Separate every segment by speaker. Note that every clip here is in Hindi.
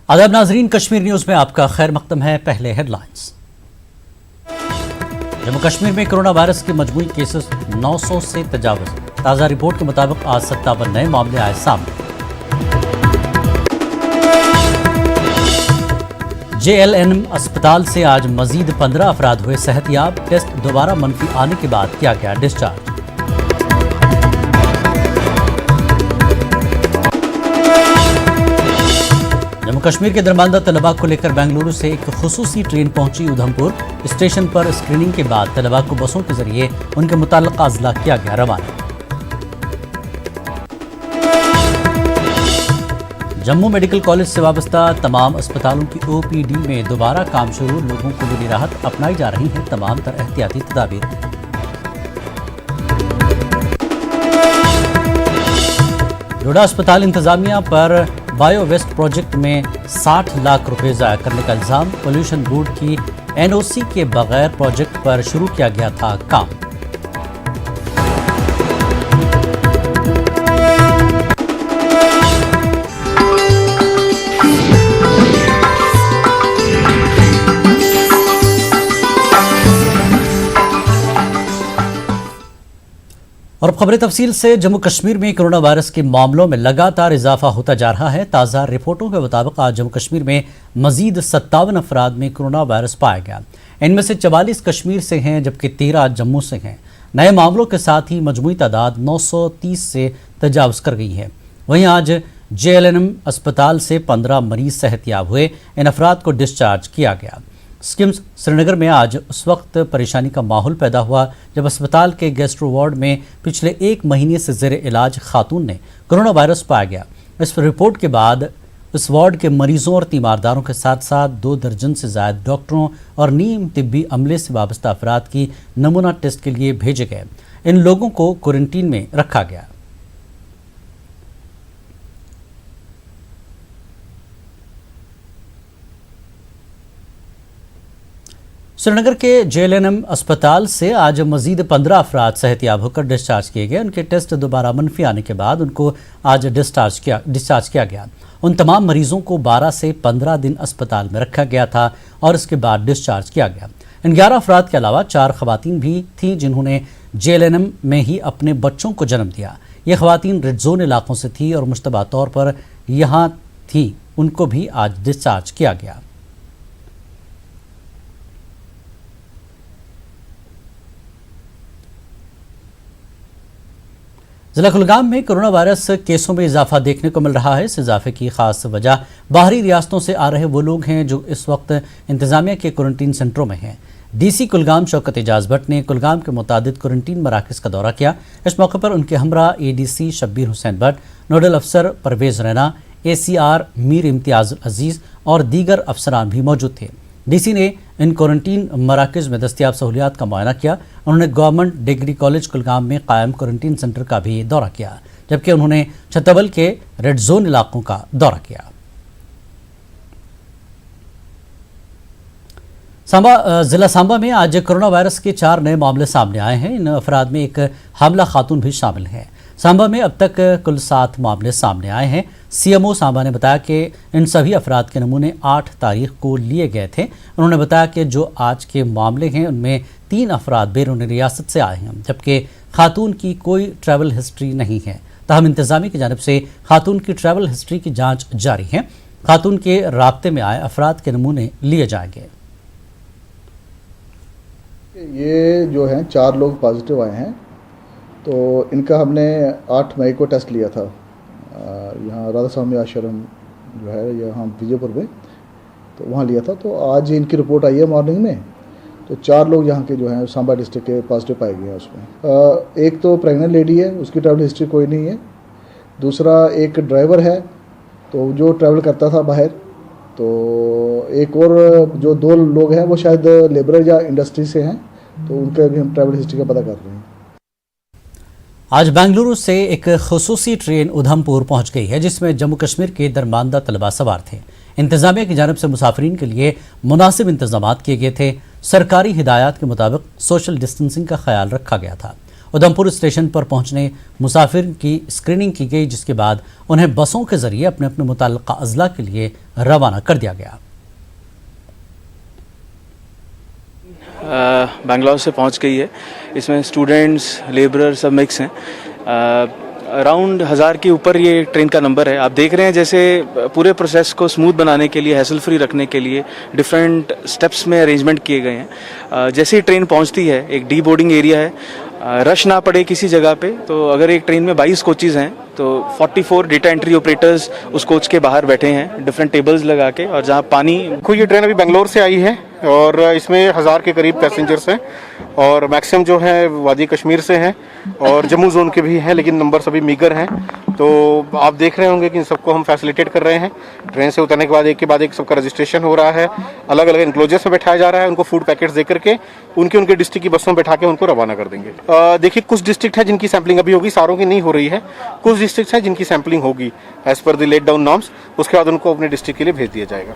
Speaker 1: आदाब नाजरीन, कश्मीर न्यूज में आपका खैर मकदम है। पहले हेडलाइंस। जम्मू कश्मीर में कोरोना वायरस के मजमूई केसेस 900 से तजावुज। ताज़ा रिपोर्ट के मुताबिक आज 57 नए मामले आए सामने। JLNM अस्पताल से आज मजीद 15 अफराद हुए सेहतयाब। टेस्ट दोबारा मनफी आने के बाद किया गया डिस्चार्ज। जम्मू कश्मीर के दरमानदा तलबा को लेकर बेंगलुरु से एक खुसूसी ट्रेन पहुंची उधमपुर। स्टेशन पर स्क्रीनिंग के बाद तलबा को बसों के जरिए उनके मुताल्लिका अजला किया गया रवाना। जम्मू मेडिकल कॉलेज से वाबस्ता तमाम अस्पतालों की OPD में दोबारा काम शुरू। लोगों को मिली राहत, अपनाई जा रही हैं तमाम तर एहतियाती तदाबीर। डोडा अस्पताल इंतजामिया पर बायो वेस्ट प्रोजेक्ट में 60 लाख रुपए ज़ाया करने का इल्ज़ाम। पोल्यूशन बोर्ड की NOC के बगैर प्रोजेक्ट पर शुरू किया गया था काम। और खबरें तफसील से। जम्मू कश्मीर में कोरोना वायरस के मामलों में लगातार इजाफा होता जा रहा है। ताज़ा रिपोर्टों के मुताबिक आज जम्मू कश्मीर में मजीद 57 अफराद में कोरोना वायरस पाया गया। इनमें से 44 कश्मीर से हैं जबकि 13 जम्मू से हैं। नए मामलों के साथ ही मजमूई तादाद 930 से तजावज़ कर गई है। वहीं आज JLNM अस्पताल से 15 मरीज सेहतयाब हुए। इन अफराद को डिस्चार्ज किया गया। स्किम्स श्रीनगर में आज उस वक्त परेशानी का माहौल पैदा हुआ जब अस्पताल के गेस्ट्रो वार्ड में पिछले 1 महीने से ज़ेर इलाज खातून ने कोरोना वायरस पाया गया। इस रिपोर्ट के बाद इस वार्ड के मरीजों और तीमारदारों के साथ साथ 2 दर्जन से ज़ायद डॉक्टरों और नीम तिब्बी अमले से वाबस्ता अफराद की नमूना टेस्ट के लिए भेजे गए। इन लोगों को क्वारंटीन में रखा गया। श्रीनगर के JLNM अस्पताल से आज मजीद 15 अफराद सेहतयाब होकर डिस्चार्ज किए गए। उनके टेस्ट दोबारा मनफी आने के बाद उनको आज डिस्चार्ज किया गया। उन तमाम मरीजों को 12 से 15 दिन अस्पताल में रखा गया था और इसके बाद डिस्चार्ज किया गया। इन 11 अफराद के अलावा 4 खवातीन भी थीं जिन्होंने JLNM में ही अपने बच्चों को जन्म दिया। ये खवातीन रेड जोन इलाकों से थी और मुश्तबा तौर पर यहाँ थी। उनको भी आज डिस्चार्ज किया गया। जिला कुलगाम में कोरोना वायरस केसों में इजाफा देखने को मिल रहा है। इस इजाफे की खास वजह बाहरी रियासतों से आ रहे वो लोग हैं जो इस वक्त इंतजामिया के क्वारंटीन सेंटरों में हैं। DC कुलगाम शौकत एजाज भट्ट ने कुलगाम के मुतादिद क्वारंटीन मराकज़ का दौरा किया। इस मौके पर उनके हमरा ADC शब्बीर हुसैन भट्ट, नोडल अफसर परवेज़ रैना, ACR मीर इम्तियाज़ अजीज़ और दीगर अफसरान भी मौजूद थे। DC ने इन क्वारंटीन मराकज़ में दस्तियाब सहूलियात का मुआयना किया। उन्होंने गवर्नमेंट डिग्री कॉलेज कुलगाम में कायम क्वारंटीन सेंटर का भी दौरा किया, जबकि उन्होंने छतबल के रेड जोन इलाकों का दौरा किया। जिला सांबा में आज कोरोना वायरस के 4 नए मामले सामने आए हैं। इन अफराद में एक हामिला खातून भी शामिल है। सांबा में अब तक कुल 7 मामले सामने आए हैं। CMO सांबा ने बताया कि इन सभी अफराद के नमूने 8 तारीख को लिए गए थे। उन्होंने बताया कि जो आज के मामले हैं उनमें 3 अफराद बैरून रियासत से आए हैं, जबकि खातून की कोई ट्रैवल हिस्ट्री नहीं है। ताहम इंतजामी की जानिब से खातून की ट्रैवल हिस्ट्री की जाँच जारी है। खातून के राब्ते में आए अफराद के नमूने लिए जाएंगे।
Speaker 2: ये जो हैं 4 लोग पॉजिटिव आए हैं, तो इनका हमने 8 मई को टेस्ट लिया था यहाँ राधा स्वामी आश्रम जो है यहाँ विजयपुर में, तो वहाँ लिया था। तो आज इनकी रिपोर्ट आई है मॉर्निंग में। तो 4 लोग यहाँ के जो हैं सांबा डिस्ट्रिक्ट के पॉजिटिव पाए गए हैं। उसमें एक तो प्रेग्नेंट लेडी है, उसकी ट्रैवल हिस्ट्री कोई नहीं है। दूसरा एक ड्राइवर है तो जो ट्रैवल करता था बाहर। तो एक और जो 2 लोग हैं वो शायद लेबर या इंडस्ट्री से हैं, तो उनका भी हम ट्रैवल हिस्ट्री का पता कर रहे हैं।
Speaker 1: आज बेंगलुरु से एक खुसूसी ट्रेन उधमपुर पहुंच गई है जिसमें जम्मू कश्मीर के दरमानदा तलबा सवार थे। इंतजामिया की जानिब से मुसाफिरीन के लिए मुनासिब इंतजाम किए गए थे। सरकारी हिदायत के मुताबिक सोशल डिस्टेंसिंग का ख्याल रखा गया था। उधमपुर स्टेशन पर पहुंचने मुसाफिर की स्क्रीनिंग की गई, जिसके बाद उन्हें बसों के जरिए अपने अपने मुताल्लिका अजला के लिए रवाना कर दिया गया।
Speaker 3: बेंगलोर से पहुंच गई है। इसमें स्टूडेंट्स, लेबरर सब मिक्स हैं। अराउंड 1000 के ऊपर ये ट्रेन का नंबर है। आप देख रहे हैं जैसे पूरे प्रोसेस को स्मूथ बनाने के लिए, हैसल फ्री रखने के लिए डिफरेंट स्टेप्स में अरेंजमेंट किए गए हैं। जैसे ही ट्रेन पहुंचती है, एक डी बोर्डिंग एरिया है, रश ना पड़े किसी जगह पे। तो अगर एक ट्रेन में 22 कोचेज़ हैं तो 44 डेटा एंट्री ऑपरेटर्स उस कोच के बाहर बैठे हैं डिफरेंट टेबल्स लगा के। और जहाँ पानी
Speaker 4: देखो, ये ट्रेन अभी बेंगलोर से आई है और इसमें 1000 के करीब पैसेंजर्स हैं और मैक्सिमम जो है वादी कश्मीर से हैं और जम्मू जोन के भी हैं, लेकिन नंबर सभी मीगर हैं। तो आप देख रहे होंगे कि इन सबको हम फैसिलिटेट कर रहे हैं। ट्रेन से उतरने के बाद एक सबका रजिस्ट्रेशन हो रहा है, अलग अलग इंक्लोजर्स में बैठाया जा रहा है, उनको फूड पैकेट्स दे करके उनके डिस्ट्रिक्ट की बसों में बैठा के उनको रवाना कर देंगे। देखिए, कुछ डिस्ट्रिक्ट है जिनकी सैम्पलिंग अभी होगी, सारों की नहीं हो रही है। कुछ डिस्ट्रिक्ट है जिनकी सैम्पलिंग होगी as per the let down norms, उसके बाद उनको अपने डिस्ट्रिक्ट के लिए भेज दिया जाएगा।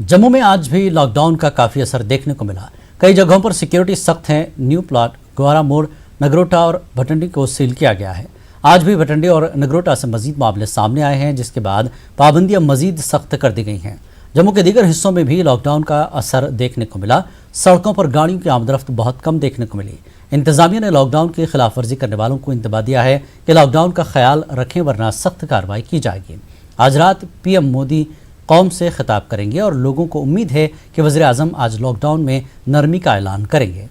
Speaker 1: जम्मू में आज भी लॉकडाउन का काफ़ी असर देखने को मिला। कई जगहों पर सिक्योरिटी सख्त है। न्यू प्लॉट, ग्वारा मोड़, नगरोटा और भटंडी को सील किया गया है। आज भी भटंडी और नगरोटा से मजीद मामले सामने आए हैं, जिसके बाद पाबंदियां मजीद सख्त कर दी गई हैं। जम्मू के दीगर हिस्सों में भी लॉकडाउन का असर देखने को मिला। सड़कों पर गाड़ियों की आमदरफ्त बहुत कम देखने को मिली। इंतजामिया ने लॉकडाउन की खिलाफ वर्जी करने वालों को इंतबाह दिया है कि लॉकडाउन का ख्याल रखें, वरना सख्त कार्रवाई की जाएगी। आज रात पीएम मोदी कौम से खिताब करेंगे और लोगों को उम्मीद है कि वज़ीर आज़म आज लॉकडाउन में नरमी का ऐलान करेंगे।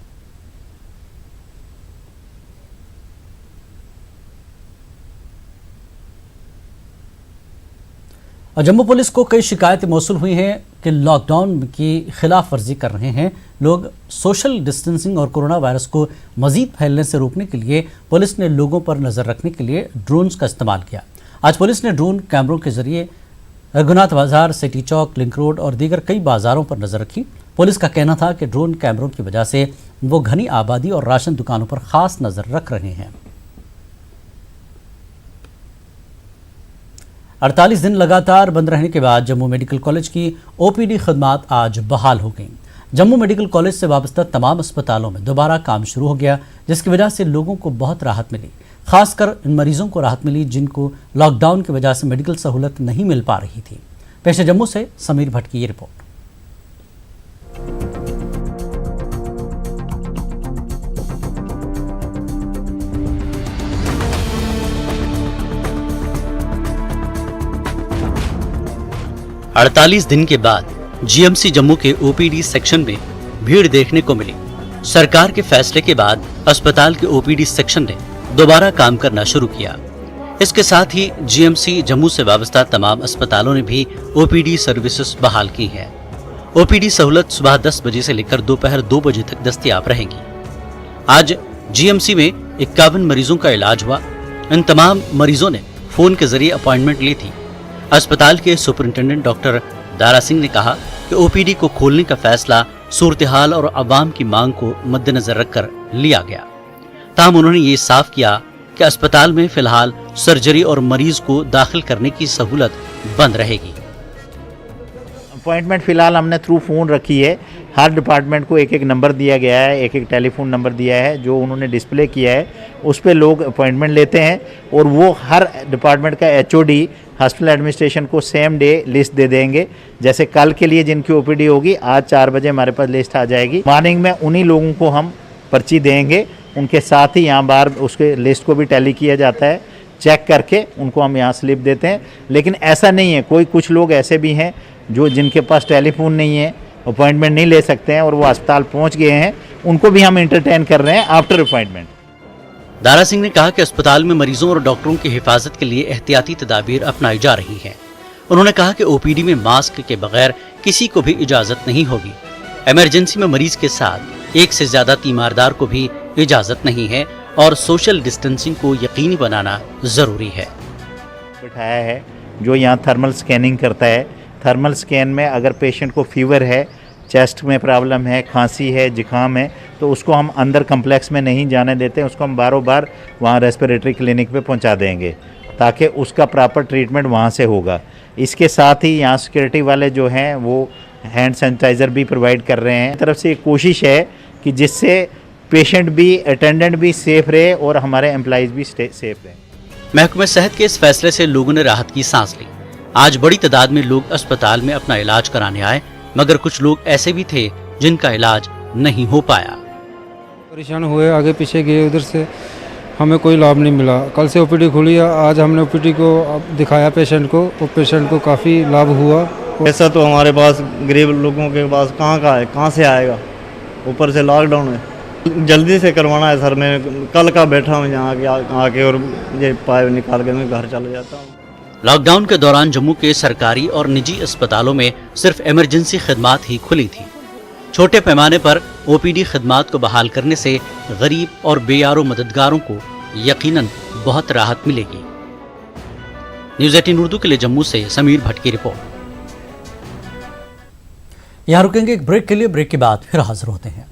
Speaker 1: और जम्मू पुलिस को कई शिकायतें मौसूल हुई हैं कि लॉकडाउन की खिलाफ वर्जी कर रहे हैं लोग। सोशल डिस्टेंसिंग और कोरोना वायरस को मजीद फैलने से रोकने के लिए पुलिस ने लोगों पर नज़र रखने के लिए ड्रोन्स का इस्तेमाल किया। आज पुलिस ने ड्रोन कैमरों के जरिए रघुनाथ बाजार, सिटी चौक, लिंक रोड और दीगर कई बाजारों पर नजर रखी। पुलिस का कहना था कि ड्रोन कैमरों की वजह से वो घनी आबादी और राशन दुकानों पर खास नजर रख रहे हैं। 48 दिन लगातार बंद रहने के बाद जम्मू मेडिकल कॉलेज की ओपीडी खदमात आज बहाल हो गई। जम्मू मेडिकल कॉलेज से वाबस्ता तमाम अस्पतालों में दोबारा काम शुरू हो गया, जिसकी वजह से लोगों को बहुत राहत मिली। खासकर इन मरीजों को राहत मिली जिनको लॉकडाउन की वजह से मेडिकल सहूलत नहीं मिल पा रही थी। पेश है जम्मू से समीर भट्ट की ये रिपोर्ट।
Speaker 5: अड़तालीस दिन के बाद जीएमसी जम्मू के ओपीडी सेक्शन में भीड़ देखने को मिली। सरकार के फैसले के बाद अस्पताल के ओपीडी सेक्शन ने दोबारा काम करना शुरू किया। इसके साथ ही जीएमसी जम्मू से वाबस्ता तमाम अस्पतालों ने भी ओपीडी सर्विसेज बहाल की हैं। ओपीडी सहूलत सुबह 10 बजे से लेकर दोपहर 2 बजे तक दस्तयाब रहेंगी। आज जीएमसी में 51 मरीजों का इलाज हुआ। इन तमाम मरीजों ने फोन के जरिए अपॉइंटमेंट ली थी। अस्पताल के सुपरिंटेंडेंट डॉक्टर दारा सिंह ने कहा कि ओपीडी को खोलने का फैसला सूरत-ए-हाल और अवाम की मांग को मद्देनजर रखकर लिया गया। ताहम उन्होंने ये साफ किया कि अस्पताल में फिलहाल सर्जरी और मरीज को दाखिल करने की सहूलत बंद रहेगी।
Speaker 6: अपॉइंटमेंट फ़िलहाल हमने थ्रू फ़ोन रखी है। हर डिपार्टमेंट को एक एक नंबर दिया गया है, एक एक टेलीफोन नंबर दिया है जो उन्होंने डिस्प्ले किया है। उस पे लोग अपॉइंटमेंट लेते हैं और वो हर डिपार्टमेंट का एचओडी हॉस्पिटल एडमिनिस्ट्रेशन को सेम डे लिस्ट दे देंगे। जैसे कल के लिए जिनकी ओपीडी होगी, आज 4 बजे हमारे पास लिस्ट आ जाएगी। मॉर्निंग में उन्हीं लोगों को हम पर्ची देंगे। उनके साथ ही यहाँ बाहर उसके लिस्ट को भी टैली किया जाता है, चेक करके उनको हम यहाँ स्लिप देते हैं। लेकिन ऐसा नहीं है, कुछ लोग ऐसे भी हैं जो जिनके पास टेलीफोन नहीं है, अपॉइंटमेंट नहीं ले सकते हैं और वो अस्पताल पहुँच गए हैं, उनको भी हम एंटरटेन कर रहे हैं आफ्टर अपॉइंटमेंट।
Speaker 5: दारा सिंह ने कहा कि अस्पताल में मरीजों और डॉक्टरों की हिफाजत के लिए एहतियाती तदाबीर अपनाई जा रही हैं। उन्होंने कहा कि ओपीडी में मास्क के बगैर किसी को भी इजाजत नहीं होगी। इमरजेंसी में मरीज के साथ एक से ज्यादा तीमारदार को भी इजाजत नहीं है और सोशल डिस्टेंसिंग को यकीनी बनाना जरूरी है।
Speaker 6: बिठाया है जो यहाँ थर्मल स्कैनिंग करता है। थर्मल स्कैन में अगर पेशेंट को फीवर है, चेस्ट में प्रॉब्लम है, खांसी है, जुकाम है, तो उसको हम अंदर कम्प्लेक्स में नहीं जाने देते, उसको हम बारों बार वहाँ रेस्पिरेटरी क्लिनिक पे पहुँचा देंगे ताकि उसका प्रॉपर ट्रीटमेंट वहाँ से होगा। इसके साथ ही यहाँ सिक्योरिटी वाले जो हैं वो हैंड सैनिटाइज़र भी प्रोवाइड कर रहे हैं। तरफ से कोशिश है कि जिससे पेशेंट भी, अटेंडेंट भी सेफ रहे और हमारे एम्प्लॉइज भी सेफ रहे।
Speaker 5: महकमे सेहत के इस फैसले से लोगों ने राहत की सांस ली। आज बड़ी तादाद में लोग अस्पताल में अपना इलाज कराने आए, मगर कुछ लोग ऐसे भी थे जिनका इलाज नहीं हो पाया।
Speaker 7: परेशान हुए, आगे पीछे गए, उधर से हमें कोई लाभ नहीं मिला। कल से ओपीडी खुली है, आज हमने ओपीडी को दिखाया पेशेंट को, और पेशेंट को काफ़ी लाभ हुआ।
Speaker 8: पैसा तो हमारे पास गरीब लोगों के पास कहाँ का है, कहाँ से आएगा, ऊपर से लॉकडाउन है। जल्दी से करवाना है सर, मैं कल का बैठा हूँ यहाँ आके और ये पाइप निकाल के मैं घर चला जाता हूँ।
Speaker 5: लॉकडाउन के दौरान जम्मू के सरकारी और निजी अस्पतालों में सिर्फ इमरजेंसी खिदमात ही खुली थी। छोटे पैमाने पर ओपीडी खिदमात को बहाल करने से गरीब और बेयारो मददगारों को यकीनन बहुत राहत मिलेगी। न्यूज़ 18 उर्दू के लिए जम्मू से समीर भट्ट की रिपोर्ट।
Speaker 1: यहाँ रुकेंगे एक ब्रेक के लिए, ब्रेक के बाद फिर हाजिर होते हैं।